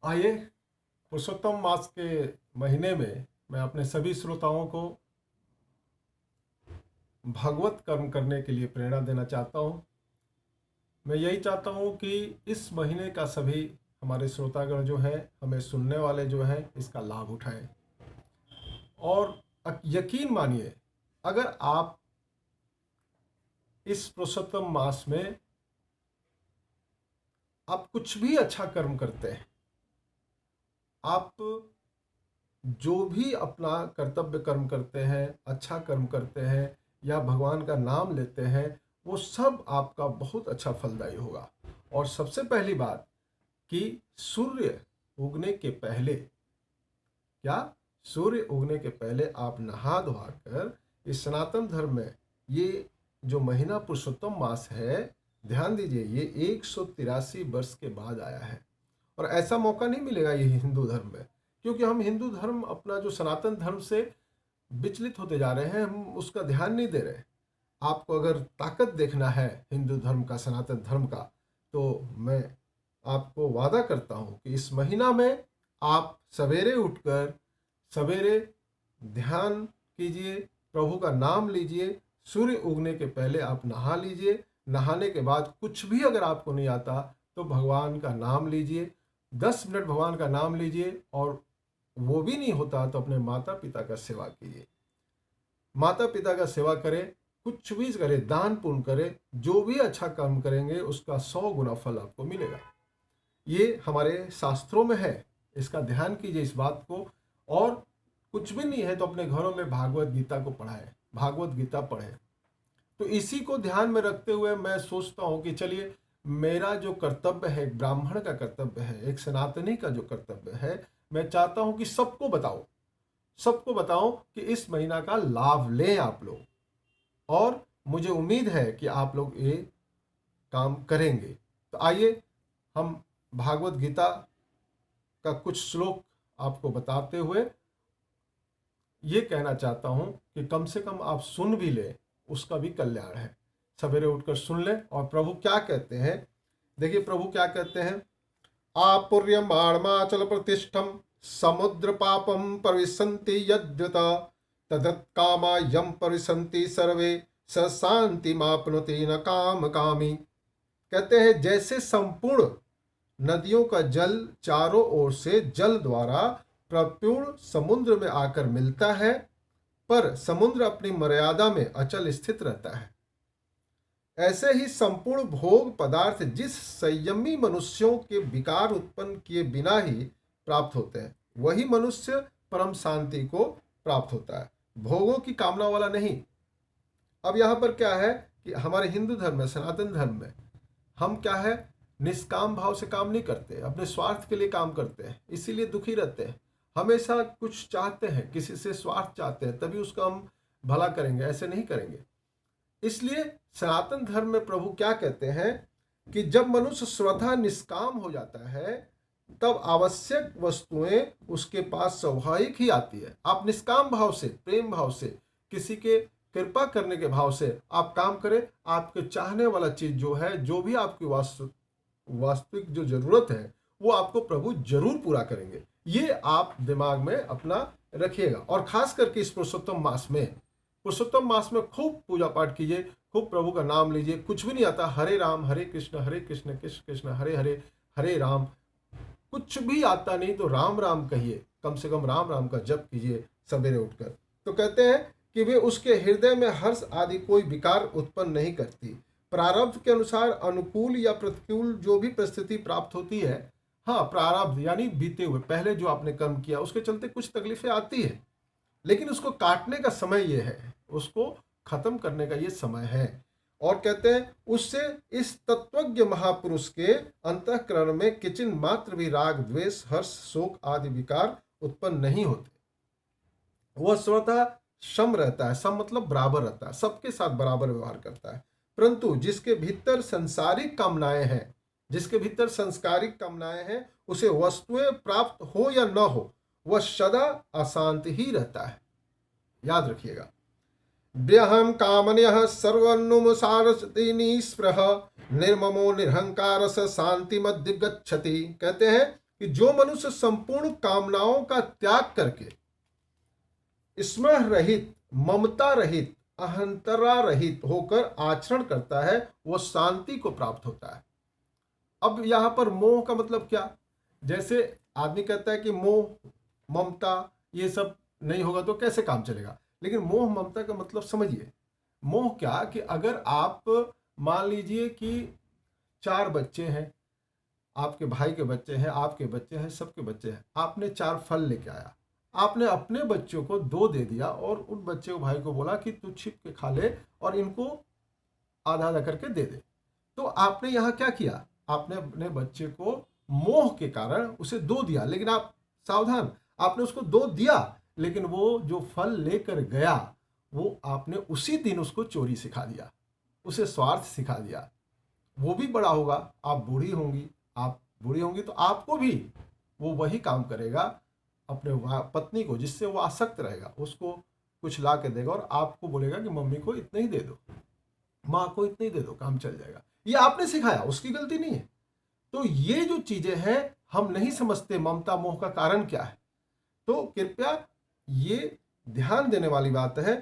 आइए, पुरुषोत्तम मास के महीने में मैं अपने सभी श्रोताओं को भागवत कर्म करने के लिए प्रेरणा देना चाहता हूँ। मैं यही चाहता हूँ कि इस महीने का सभी हमारे श्रोतागण जो हैं, हमें सुनने वाले जो हैं, इसका लाभ उठाएं। और यकीन मानिए, अगर आप इस पुरुषोत्तम मास में आप कुछ भी अच्छा कर्म करते हैं, आप जो भी अपना कर्तव्य कर्म करते हैं, अच्छा कर्म करते हैं या भगवान का नाम लेते हैं, वो सब आपका बहुत अच्छा फलदायी होगा। और सबसे पहली बात कि सूर्य उगने के पहले, क्या सूर्य उगने के पहले आप नहा धोआ कर इस सनातन धर्म में ये जो महीना पुरुषोत्तम मास है, ध्यान दीजिए, ये 183 वर्ष के बाद आया है। और ऐसा मौका नहीं मिलेगा ये हिंदू धर्म में, क्योंकि हम हिंदू धर्म अपना जो सनातन धर्म से विचलित होते जा रहे हैं, हम उसका ध्यान नहीं दे रहे। आपको अगर ताकत देखना है हिंदू धर्म का, सनातन धर्म का, तो मैं आपको वादा करता हूँ कि इस महीना में आप सवेरे उठकर सवेरे ध्यान कीजिए, प्रभु का नाम लीजिए, सूर्य उगने के पहले आप नहा लीजिए। नहाने के बाद कुछ भी अगर आपको नहीं आता तो भगवान का नाम लीजिए, 10 मिनट भगवान का नाम लीजिए। और वो भी नहीं होता तो अपने माता पिता का सेवा कीजिए, माता पिता का सेवा करें, कुछ भी करें, दान पुण्य करें, जो भी अच्छा काम करेंगे उसका 100 गुना फल आपको मिलेगा। ये हमारे शास्त्रों में है, इसका ध्यान कीजिए इस बात को। और कुछ भी नहीं है तो अपने घरों में भागवत गीता को पढ़ाएं, भागवत गीता पढ़ें। तो इसी को ध्यान में रखते हुए मैं सोचता हूँ कि चलिए, मेरा जो कर्तव्य है, एक ब्राह्मण का कर्तव्य है, एक सनातनी का जो कर्तव्य है, मैं चाहता हूँ कि सबको बताओ, सबको बताओ कि इस महीना का लाभ लें आप लोग। और मुझे उम्मीद है कि आप लोग ये काम करेंगे। तो आइए, हम भागवत गीता का कुछ श्लोक आपको बताते हुए ये कहना चाहता हूँ कि कम से कम आप सुन भी लें, उसका भी कल्याण है। सवेरे उठकर सुन लें। और प्रभु क्या कहते हैं, देखिए प्रभु क्या कहते हैं। आपुर्यमाणमाचल प्रतिष्ठम समुद्र पापम परिसंति यद्युत तदत्कामा यम परिसंति सर्वे स शांति मापनुति न काम कामी। कहते हैं, जैसे संपूर्ण नदियों का जल चारों ओर से जल द्वारा प्रपूर्ण समुद्र में आकर मिलता है, पर समुद्र अपनी मर्यादा में अचल स्थित रहता है, ऐसे ही संपूर्ण भोग पदार्थ जिस संयमी मनुष्यों के विकार उत्पन्न किए बिना ही प्राप्त होते हैं, वही मनुष्य परम शांति को प्राप्त होता है, भोगों की कामना वाला नहीं। अब यहाँ पर क्या है कि हमारे हिंदू धर्म में, सनातन धर्म में, हम क्या है, निष्काम भाव से काम नहीं करते, अपने स्वार्थ के लिए काम करते हैं, इसीलिए दुखी रहते हैं। हमेशा कुछ चाहते हैं, किसी से स्वार्थ चाहते हैं, तभी उसका हम भला करेंगे, ऐसे नहीं करेंगे। इसलिए सनातन धर्म में प्रभु क्या कहते हैं कि जब मनुष्य स्वतः निष्काम हो जाता है, तब आवश्यक वस्तुएं उसके पास स्वाभाविक ही आती है। आप निष्काम भाव से, प्रेम भाव से, किसी के कृपा करने के भाव से आप काम करें, आपके चाहने वाला चीज जो है, जो भी आपकी वास्तविक जो जरूरत है, वो आपको प्रभु जरूर पूरा करेंगे। ये आप दिमाग में अपना रखिएगा। और खास करके इस पुरुषोत्तम मास में खूब पूजा पाठ कीजिए, खूब प्रभु का नाम लीजिए। कुछ भी नहीं आता, हरे राम हरे कृष्ण कृष्ण कृष्ण हरे हरे, हरे राम। कुछ भी आता नहीं तो राम राम कहिए, कम से कम राम राम का जप कीजिए सवेरे उठकर। तो कहते हैं कि वे उसके हृदय में हर्ष आदि कोई विकार उत्पन्न नहीं करती। प्रारब्ध के अनुसार अनुकूल या प्रतिकूल जो भी परिस्थिति प्राप्त होती है, हाँ, प्रारब्ध यानी बीते हुए पहले जो आपने कर्म किया उसके चलते कुछ तकलीफें आती है, लेकिन उसको काटने का समय ये है, उसको खत्म करने का ये समय है। और कहते हैं, उससे इस तत्वज्ञ महापुरुष के अंतःकरण में किंचित मात्र भी राग द्वेष हर्ष शोक आदि विकार उत्पन्न नहीं होते। वह स्वतः सम रहता है, सम मतलब बराबर रहता है, सबके साथ बराबर व्यवहार करता है। परंतु जिसके भीतर संसारिक कामनाएं हैं, जिसके भीतर संस्कारिक कामनाएं हैं, उसे वस्तुएं प्राप्त हो या न हो, वह सदा अशांत ही रहता है। याद रखिएगा। ब्यहम कामन्य सर्वनुमसारति निस्पृह निर्ममो निरहंकार स शांति मध्य गच्छति। कहते हैं कि जो मनुष्य संपूर्ण कामनाओं का त्याग करके स्मरण रहित, ममता रहित, अहंतरा रहित होकर आचरण करता है, वो शांति को प्राप्त होता है। अब यहां पर मोह का मतलब क्या? जैसे आदमी कहता है कि मोह ममता ये सब नहीं होगा तो कैसे काम चलेगा, लेकिन मोह ममता का मतलब समझिए। मोह क्या कि अगर आप मान लीजिए कि 4 बच्चे हैं, आपके भाई के बच्चे हैं, आपके बच्चे हैं, सबके बच्चे हैं, आपने 4 फल लेके आया, आपने अपने बच्चों को 2 दे दिया और उन बच्चे को भाई को बोला कि तू छिप के खा ले और इनको आधा आधा करके दे दे। तो आपने यहाँ क्या किया? आपने अपने बच्चे को मोह के कारण उसे 2 दिया, लेकिन आप सावधान, आपने उसको 2 दिया, लेकिन वो जो फल लेकर गया वो आपने उसी दिन उसको चोरी सिखा दिया, उसे स्वार्थ सिखा दिया। वो भी बड़ा होगा, आप बूढ़ी होंगी तो आपको भी वो वही काम करेगा, अपने पत्नी को जिससे वो आसक्त रहेगा उसको कुछ ला के देगा और आपको बोलेगा कि मम्मी को इतना ही दे दो, माँ को इतना ही दे दो, काम चल जाएगा। ये आपने सिखाया, उसकी गलती नहीं है। तो ये जो चीजें हैं हम नहीं समझते ममता मोह का कारण क्या है। तो कृपया ये ध्यान देने वाली बात है।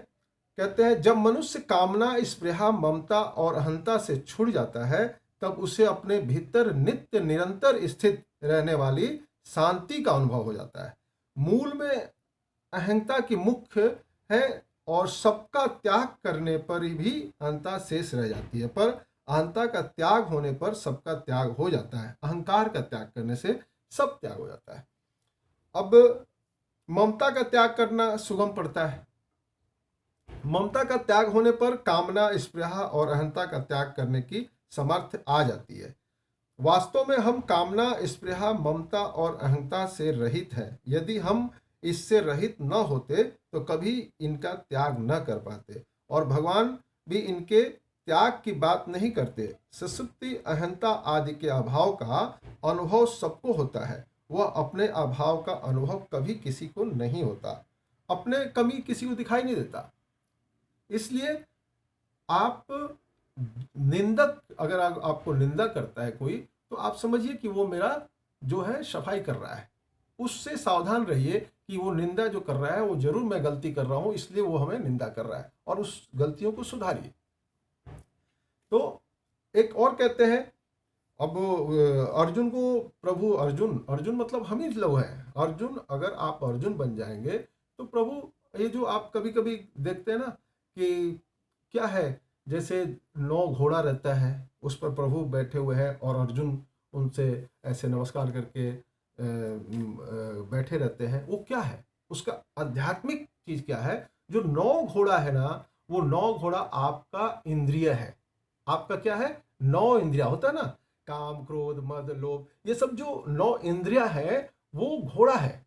कहते हैं जब मनुष्य कामना, स्पृहा, ममता और अहंता से छूट जाता है तब उसे अपने भीतर नित्य निरंतर स्थित रहने वाली शांति का अनुभव हो जाता है। मूल में अहंता की मुख्य है और सबका त्याग करने पर भी अहंता शेष रह जाती है, पर अहंता का त्याग होने पर सबका त्याग हो जाता है। अहंकार का त्याग करने से सब त्याग हो जाता है। अब ममता का त्याग करना सुगम पड़ता है। ममता का त्याग होने पर कामना, स्पृहा और अहंता का त्याग करने की समर्थ आ जाती है। वास्तव में हम कामना, स्पृहा, ममता और अहंता से रहित हैं। यदि हम इससे रहित न होते तो कभी इनका त्याग न कर पाते, और भगवान भी इनके त्याग की बात नहीं करते। सुषुप्ति अहंता आदि के अभाव का अनुभव सबको होता है, वह अपने अभाव का अनुभव कभी किसी को नहीं होता। अपने कमी किसी को दिखाई नहीं देता। इसलिए आप निंदक, अगर आपको निंदा करता है कोई, तो आप समझिए कि वो मेरा जो है सफाई कर रहा है। उससे सावधान रहिए कि वो निंदा जो कर रहा है वो जरूर मैं गलती कर रहा हूं, इसलिए वो हमें निंदा कर रहा है, और उस गलतियों को सुधारिए। तो एक और कहते हैं, अब अर्जुन को प्रभु, अर्जुन मतलब हम ही लोग हैं। अर्जुन, अगर आप अर्जुन बन जाएंगे तो प्रभु, ये जो आप कभी कभी देखते हैं ना कि क्या है, जैसे 9 घोड़ा रहता है, उस पर प्रभु बैठे हुए हैं और अर्जुन उनसे ऐसे नमस्कार करके बैठे रहते हैं। वो क्या है, उसका आध्यात्मिक चीज क्या है? जो 9 घोड़ा है ना, वो 9 घोड़ा आपका इंद्रिय है। आपका क्या है? 9 इंद्रिया होता है ना, काम, क्रोध, मद, लोभ, ये सब जो 9 इंद्रिया है वो घोड़ा है।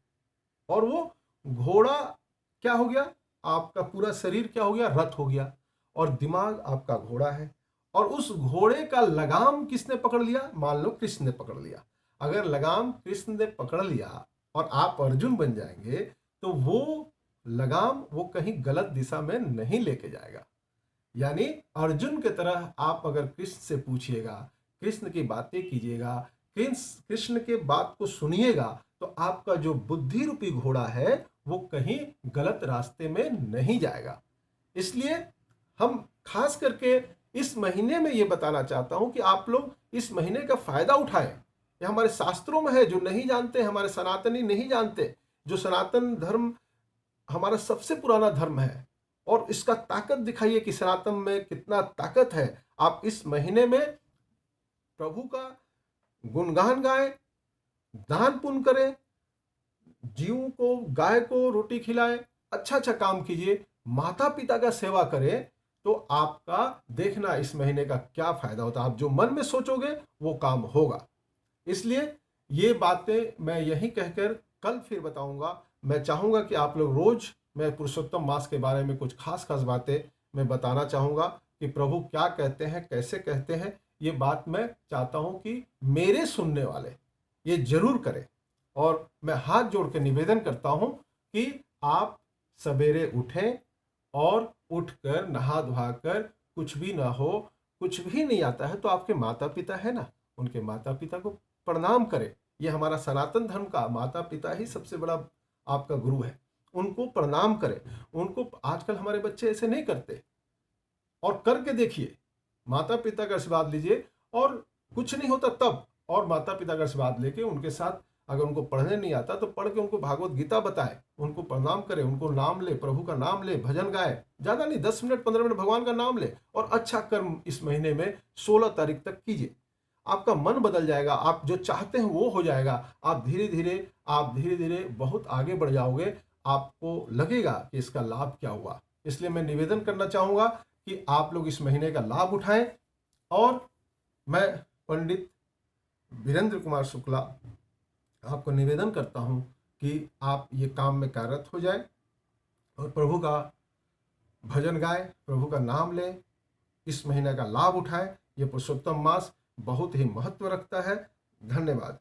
और वो घोड़ा क्या हो गया? आपका पूरा शरीर क्या हो गया? रथ हो गया। और दिमाग आपका घोड़ा है। और उस घोड़े का लगाम किसने पकड़ लिया? मान लो कृष्ण ने पकड़ लिया। अगर लगाम कृष्ण ने पकड़ लिया और आप अर्जुन बन जाएंगे तो वो लगाम वो कहीं गलत दिशा में नहीं लेके जाएगा। यानी अर्जुन के तरह आप अगर कृष्ण से पूछिएगा, कृष्ण की बातें कीजिएगा, कृष्ण के बात को सुनिएगा, तो आपका जो बुद्धि रूपी घोड़ा है वो कहीं गलत रास्ते में नहीं जाएगा। इसलिए हम खास करके इस महीने में ये बताना चाहता हूं कि आप लोग इस महीने का फायदा उठाएं। ये हमारे शास्त्रों में है, जो नहीं जानते, हमारे सनातनी नहीं जानते। जो सनातन धर्म हमारा सबसे पुराना धर्म है और इसका ताकत दिखाइए कि सनातन में कितना ताकत है। आप इस महीने में प्रभु का गुणगान गाएं, दान पुण्य करें, जीव को, गाय को रोटी खिलाएं, अच्छा अच्छा काम कीजिए, माता पिता का सेवा करें, तो आपका देखना इस महीने का क्या फायदा होता है। आप जो मन में सोचोगे वो काम होगा। इसलिए ये बातें मैं यही कहकर कल फिर बताऊंगा। मैं चाहूंगा कि आप लोग रोज, मैं पुरुषोत्तम मास के बारे में कुछ खास खास बातें मैं बताना चाहूंगा कि प्रभु क्या कहते हैं, कैसे कहते हैं। ये बात मैं चाहता हूं कि मेरे सुनने वाले ये जरूर करें। और मैं हाथ जोड़ के निवेदन करता हूं कि आप सवेरे उठें और उठकर नहा धोआ कर, कुछ भी ना हो, कुछ भी नहीं आता है तो आपके माता पिता है ना, उनके माता पिता को प्रणाम करें। ये हमारा सनातन धर्म का माता पिता ही सबसे बड़ा आपका गुरु है। उनको प्रणाम करें। उनको आजकल हमारे बच्चे ऐसे नहीं करते, और करके देखिए, माता पिता का आशीर्वाद लीजिए और कुछ नहीं होता तब, और माता पिता का आशीर्वाद लेके उनके साथ, अगर उनको पढ़ने नहीं आता तो पढ़ के उनको भागवत गीता बताए, उनको प्रणाम करे, उनको नाम ले, प्रभु का नाम ले, भजन गाए, ज्यादा नहीं 10 मिनट 15 मिनट भगवान का नाम ले, और अच्छा कर्म इस महीने में 16 तारीख तक कीजिए। आपका मन बदल जाएगा, आप जो चाहते हैं वो हो जाएगा। आप धीरे धीरे बहुत आगे बढ़ जाओगे, आपको लगेगा कि इसका लाभ क्या हुआ। इसलिए मैं निवेदन करना चाहूंगा कि आप लोग इस महीने का लाभ उठाएं, और मैं पंडित वीरेंद्र कुमार शुक्ला आपको निवेदन करता हूं कि आप ये काम में कार्यरत हो जाएं और प्रभु का भजन गाएं, प्रभु का नाम लें, इस महीने का लाभ उठाएं। ये पुरुषोत्तम मास बहुत ही महत्व रखता है। धन्यवाद।